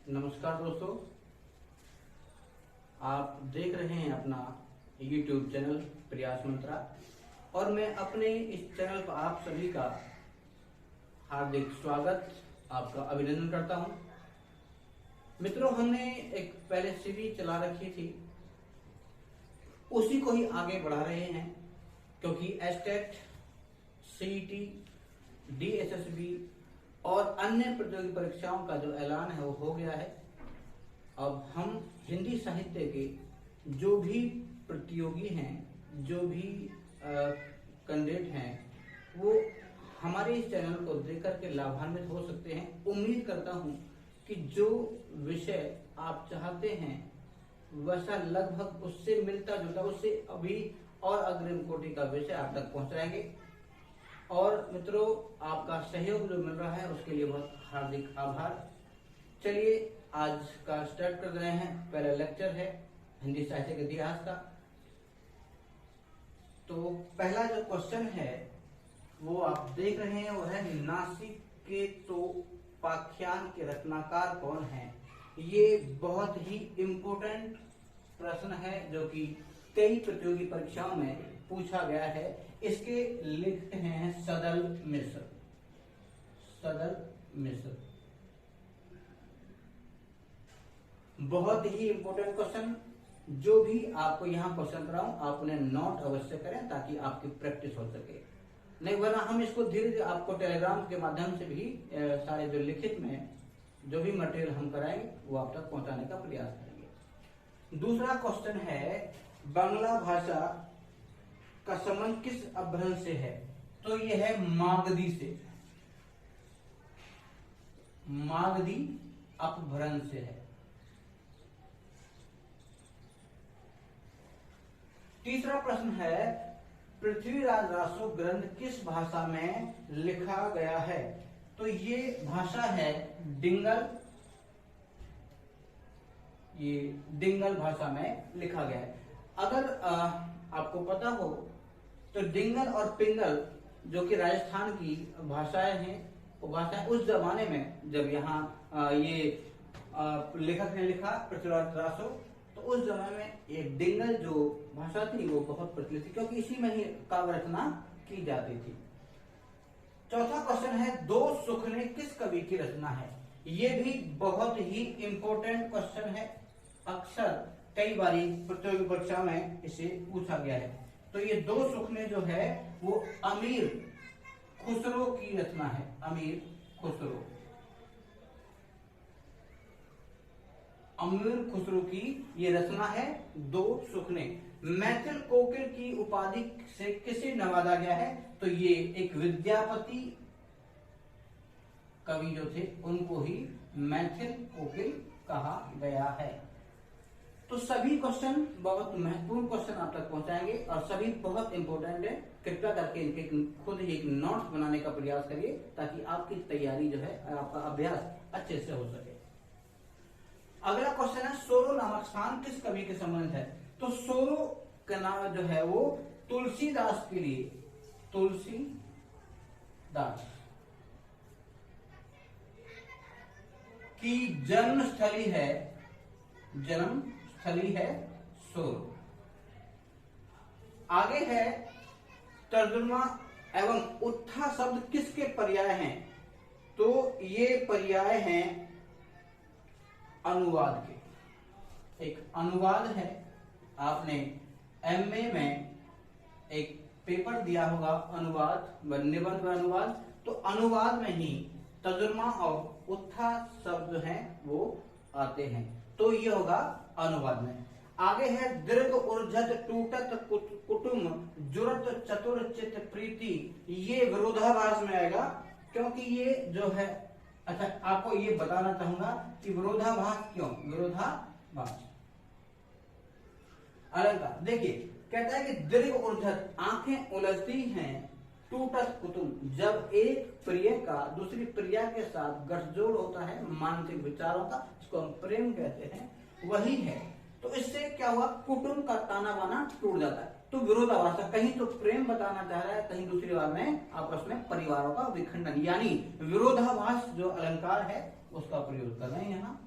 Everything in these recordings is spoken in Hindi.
नमस्कार दोस्तों, आप देख रहे हैं अपना YouTube चैनल प्रयास मंत्रा और मैं अपने इस चैनल पर आप सभी का हार्दिक स्वागत, आपका अभिनंदन करता हूं। मित्रों, हमने एक पहले सीरीज चला रखी थी, उसी को ही आगे बढ़ा रहे हैं क्योंकि एस्टेट, सीईटी, डीएसएसबी और अन्य प्रतियोगी परीक्षाओं का जो ऐलान है वो हो गया है। अब हम हिंदी साहित्य के जो भी प्रतियोगी हैं, जो भी कैंडिडेट हैं, वो हमारे इस चैनल को देखकर के लाभान्वित हो सकते हैं। उम्मीद करता हूं कि जो विषय आप चाहते हैं वैसा लगभग उससे मिलता जुलता, उससे अभी और अग्रिम कोटि का विषय आप तक पहुंचाएंगे। और मित्रों, आपका सहयोग जो मिल रहा है उसके लिए बहुत हार्दिक आभार। चलिए आज का स्टार्ट कर रहे हैं। पहला लेक्चर है हिंदी साहित्य के इतिहास का। तो पहला जो क्वेश्चन है वो आप देख रहे हैं, वो है नासिक के तोपाख्यान के रचनाकार कौन है। ये बहुत ही इम्पोर्टेंट प्रश्न है जो कि कई प्रतियोगी परीक्षाओं में पूछा गया है। इसके लिखते हैं सदल मिश्र। सदल मिश्र बहुत ही इंपॉर्टेंट क्वेश्चन। जो भी आपको यहाँ क्वेश्चन कराऊं आप उन्हें नोट अवश्य करें ताकि आपकी प्रैक्टिस हो सके। नहीं वरना हम इसको धीरे धीरे आपको टेलीग्राम के माध्यम से भी सारे जो लिखित में जो भी मटेरियल हम कराएंगे वो आप तक पहुंचाने का प्रयास करेंगे। दूसरा क्वेश्चन है बांग्ला भाषा का संबंध किस अपभ्रंश से है। तो यह है मागधी से। मागधी अपभ्रंश से है। तीसरा प्रश्न है पृथ्वीराज रासो ग्रंथ किस भाषा में लिखा गया है। तो ये भाषा है डिंगल। ये डिंगल भाषा में लिखा गया है। अगर आपको पता हो तो डिंगल और पिंगल जो कि राजस्थान की भाषाएं हैं, वो भाषाएं उस जमाने में जब यहाँ ये लेखक ने लिखा पृथ्वीराज रासो, तो उस जमाने में ये डिंगल जो भाषा थी वो बहुत प्रचलित थी क्योंकि इसी में ही काव्य रचना की जाती थी। चौथा क्वेश्चन है दो सुखने किस कवि की रचना है। ये भी बहुत ही इंपॉर्टेंट क्वेश्चन है। अक्सर कई बारी प्रतियोगी परीक्षा में इसे पूछा गया है। तो ये दो सुखने जो है वो अमीर खुसरो की रचना है। अमीर खुसरो। अमीर खुसरो की ये रचना है दो सुखने। मैथिल कोकिल की उपाधि से किसे नवाजा गया है। तो ये एक विद्यापति कवि जो थे उनको ही मैथिल कोकिल कहा गया है। तो सभी क्वेश्चन बहुत महत्वपूर्ण क्वेश्चन आप तक पहुंचाएंगे और सभी बहुत इंपॉर्टेंट है। कृपया करके इनके खुद ही एक नोट्स बनाने का प्रयास करिए ताकि आपकी तैयारी जो है, आपका अभ्यास अच्छे से हो सके। अगला क्वेश्चन है सोरो नामक स्थान किस कवि के संबंध है। तो सोरो का नाम जो है वो तुलसीदास के लिए, तुलसीदास की जन्मस्थली है। जन्म स्थली है सोरो। आगे है तर्जुमा एवं उत्था शब्द किसके पर्याय हैं। तो ये पर्याय हैं अनुवाद के। एक अनुवाद है, आपने एमए में एक पेपर दिया होगा अनुवाद, निबंध व अनुवाद। तो अनुवाद में ही तर्जुमा और उत्था शब्द हैं वो आते हैं। तो ये होगा अनुवाद में। आगे है दीर्घ ऊर्जत टूटत कुटुंब जुरत चतुर चित प्रीति। ये विरोधाभास में आएगा क्योंकि ये जो है, अच्छा आपको ये बताना चाहूंगा कि विरोधाभास क्यों। विरोधाभास अलंकार देखिए, कहता है कि दीर्घ ऊर्जत आंखें उलझती हैं, टूटत कुटुंब जब एक प्रिय का दूसरी प्रिया के साथ गठजोड़ होता है मानसिक विचारों का, इसको हम प्रेम कहते हैं, वही है। तो इससे क्या हुआ, कुटुंब का ताना बाना टूट जाता है। तो विरोधाभास, कहीं तो प्रेम बताना चाह रहा है, कहीं दूसरी बार में आपस में परिवारों का विखंडन, यानी विरोधाभास जो अलंकार है उसका प्रयोग कर रहे हैं यहाँ।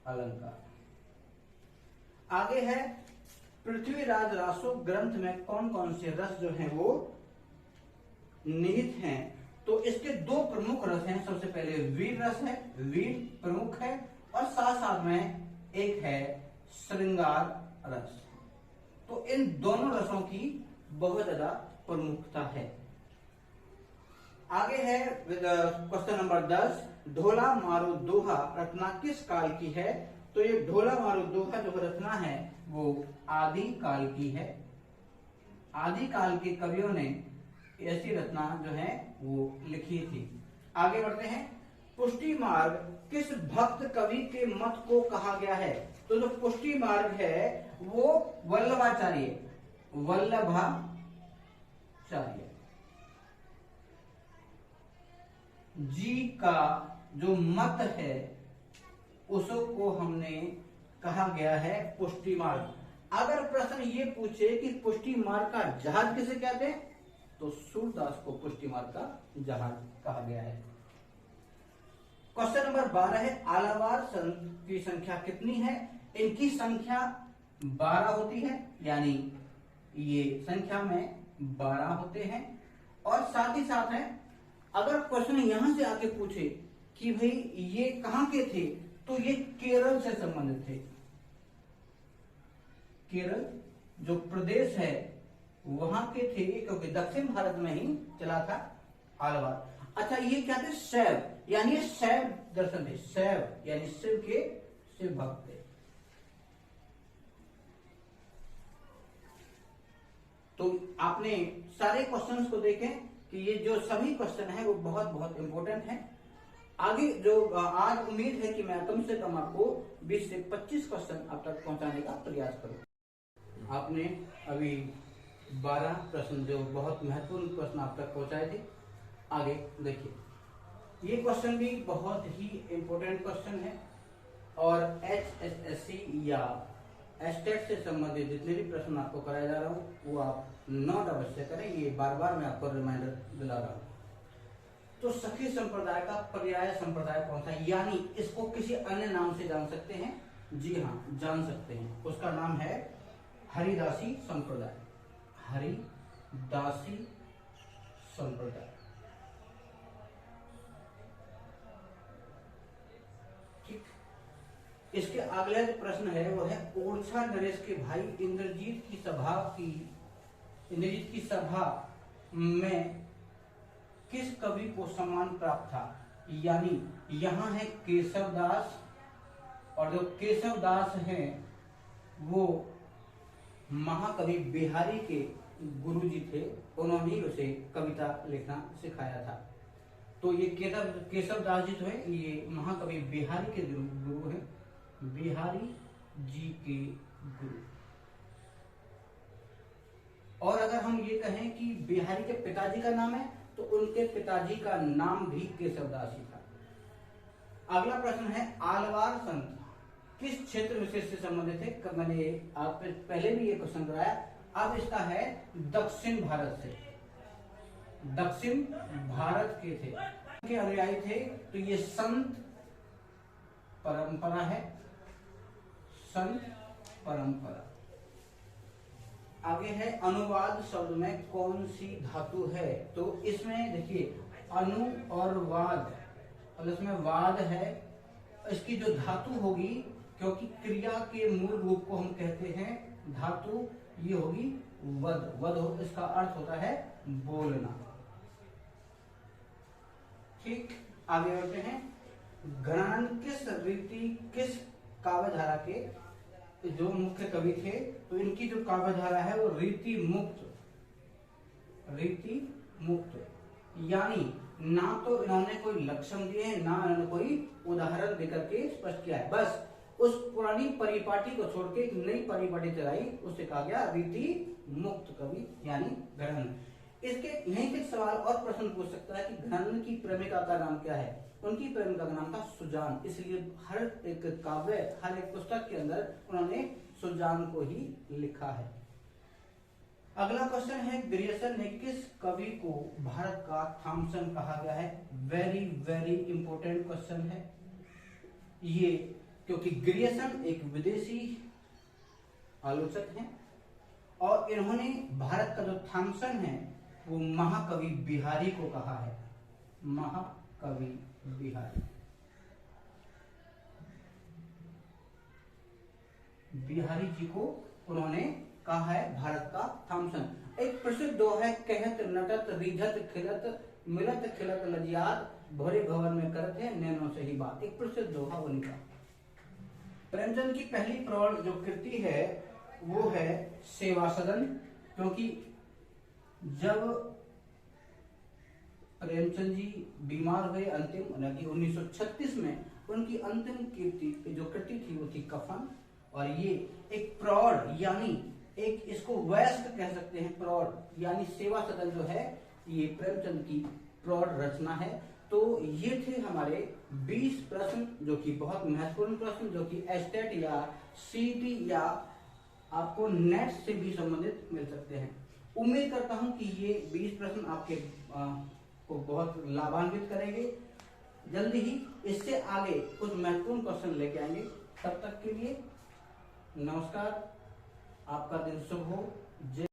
अलंकार। आगे है पृथ्वीराज रासो ग्रंथ में कौन कौन से रस जो हैं वो निहित हैं। तो इसके दो प्रमुख रस हैं। सबसे पहले वीर रस है, वीर प्रमुख है, और साथ साथ में एक है श्रृंगार रस। तो इन दोनों रसों की बहुत ज्यादा प्रमुखता है। आगे है क्वेश्चन नंबर 10, ढोला मारो दोहा रचना किस काल की है। तो ये ढोला मारो दोहा जो रचना है वो आदि काल की है। आदि काल के कवियों ने ऐसी रचना जो है वो लिखी थी। आगे बढ़ते हैं, पुष्टि मार्ग किस भक्त कवि के मत को कहा गया है। तो जो पुष्टि मार्ग है वो वल्लभाचार्य जी का जो मत है उसको हमने कहा गया है पुष्टि मार्ग। अगर प्रश्न ये पूछे कि पुष्टि मार्ग का जहाज किसे कहते हैं तो सूरदास को पुष्टि मार्ग का जहाज कहा गया है। क्वेश्चन नंबर 12 है, आलावार संत की संख्या कितनी है। इनकी संख्या 12 होती है, यानी ये संख्या में 12 होते हैं। और साथ ही साथ है, अगर क्वेश्चन यहां से आके पूछे कि भाई ये कहां के थे तो ये केरल से संबंधित थे। केरल जो प्रदेश है वहां के थे, क्योंकि दक्षिण भारत में ही चला था आलवार। अच्छा, ये क्या थे, शैव, यानी शैव दर्शन थे। शैव यानी शिव के शिव भक्त थे। तो आपने सारे क्वेश्चंस को देखें कि ये जो सभी क्वेश्चन है वो बहुत बहुत इंपॉर्टेंट है। आगे जो आज उम्मीद है कि मैं कम से कम आपको 20 से 25 क्वेश्चन अब तक पहुंचाने का प्रयास करूं। आपने अभी 12 प्रश्न जो बहुत महत्वपूर्ण प्रश्न आप तक पहुंचाए थे। आगे देखिए, ये क्वेश्चन भी बहुत ही इंपॉर्टेंट क्वेश्चन है और HSSC या एस्टेट से संबंधित जितने भी प्रश्न आपको कराया जा रहा हूं वो आप नोट अवश्य करें। ये बार बार मैं आपको रिमाइंडर दिला रहा हूं। तो सखी संप्रदाय का पर्याय संप्रदाय कौन सा है, यानी इसको किसी अन्य नाम से जान सकते हैं। जी हाँ, जान सकते हैं। उसका नाम है हरिदासी संप्रदाय। हरिदासी संप्रदाय। ठीक। इसके अगला जो प्रश्न है वो है, ओरछा नरेश के भाई इंद्रजीत की सभा में किस कवि को सम्मान प्राप्त था। यानी यहां है केशवदास, और जो केशवदास हैं वो महाकवि बिहारी के गुरुजी थे। उन्होंने उसे कविता लिखना सिखाया था। तो ये केशवदास जी जो है ये महाकवि बिहारी के गुरु हैं, बिहारी जी के गुरु। और अगर हम ये कहें कि बिहारी के पिताजी का नाम है तो उनके पिताजी का नाम भी केशवदास ही था। अगला प्रश्न है, आलवार संत किस क्षेत्र विशेष से संबंधित है। मैंने आप पहले भी ये क्वेश्चन कराया। अब इसका है दक्षिण भारत से, दक्षिण भारत के थे, के अनुयायी थे। तो ये संत परंपरा है, संत परंपरा। आगे है, अनुवाद शब्द में कौन सी धातु है। तो इसमें देखिए, अनु और वाद, और इसमें वाद है। इसकी जो धातु होगी, क्योंकि क्रिया के मूल रूप को हम कहते हैं धातु, ये होगी वद। वद इसका अर्थ होता है बोलना। ठीक। आगे बढ़ते हैं, घनानंद किस रीति किस काव्यधारा के जो मुख्य कवि थे। तो इनकी जो काव्यधारा है वो रीति मुक्त, यानी ना तो इन्होंने कोई लक्षण दिए हैं, ना इन्होंने कोई उदाहरण देकर के स्पष्ट किया है। बस उस पुरानी परिपाटी को छोड़ के एक नई परिपाटी चलाई, उससे कहा गया रीति मुक्त कवि यानी घनानंद। इसके यहीं से सवाल और प्रश्न पूछ सकता है कि घनानंद की प्रेमिका का नाम क्या है। उनकी प्रेमिका का नाम था सुजान, इसलिए हर एक काव्य, हर एक पुस्तक के अंदर उन्होंने सुजान को ही लिखा है। अगला क्वेश्चन है, ग्रियर्सन ने किस कवि को भारत का थॉमसन कहा गया है। वेरी वेरी इंपॉर्टेंट क्वेश्चन है। ये क्योंकि ग्रियर्सन एक विदेशी आलोचक हैं और इन्होंने भारत का जो थॉमसन है वो महाकवि बिहारी को कहा है, महाकवि बिहारी। बिहारी जी को उन्होंने कहा है भारत का थॉमसन। एक प्रसिद्ध दोहा है, कहत नटत रिझत खिलत मिलत खिलत लजियात भोरे भवन में करत है नैनों से ही बात। एक प्रसिद्ध दोहा उनका। प्रेमचंद की पहली प्रौढ़ जो कृति है वो है सेवा सदन, क्योंकि जब प्रेमचंद जी बीमार हुए अंतिम 1936 में, उनकी अंतिम कीर्ति जो कृति थी वो थी कफन। और ये एक प्रौढ़ यानी एक इसको वयस्क कह सकते हैं, प्रौढ़ यानी सेवा सदन जो है ये प्रेमचंद की प्रौढ़ रचना है। तो ये थे हमारे 20 प्रश्न जो कि बहुत महत्वपूर्ण प्रश्न, जो कि एस्टेट या सीटी या आपको नेट से भी संबंधित मिल सकते हैं। उम्मीद करता हूं कि ये 20 प्रश्न आपके को बहुत लाभान्वित करेंगे। जल्दी ही इससे आगे कुछ महत्वपूर्ण क्वेश्चन लेके आएंगे। तब तक के लिए नमस्कार, आपका दिन शुभ हो। जय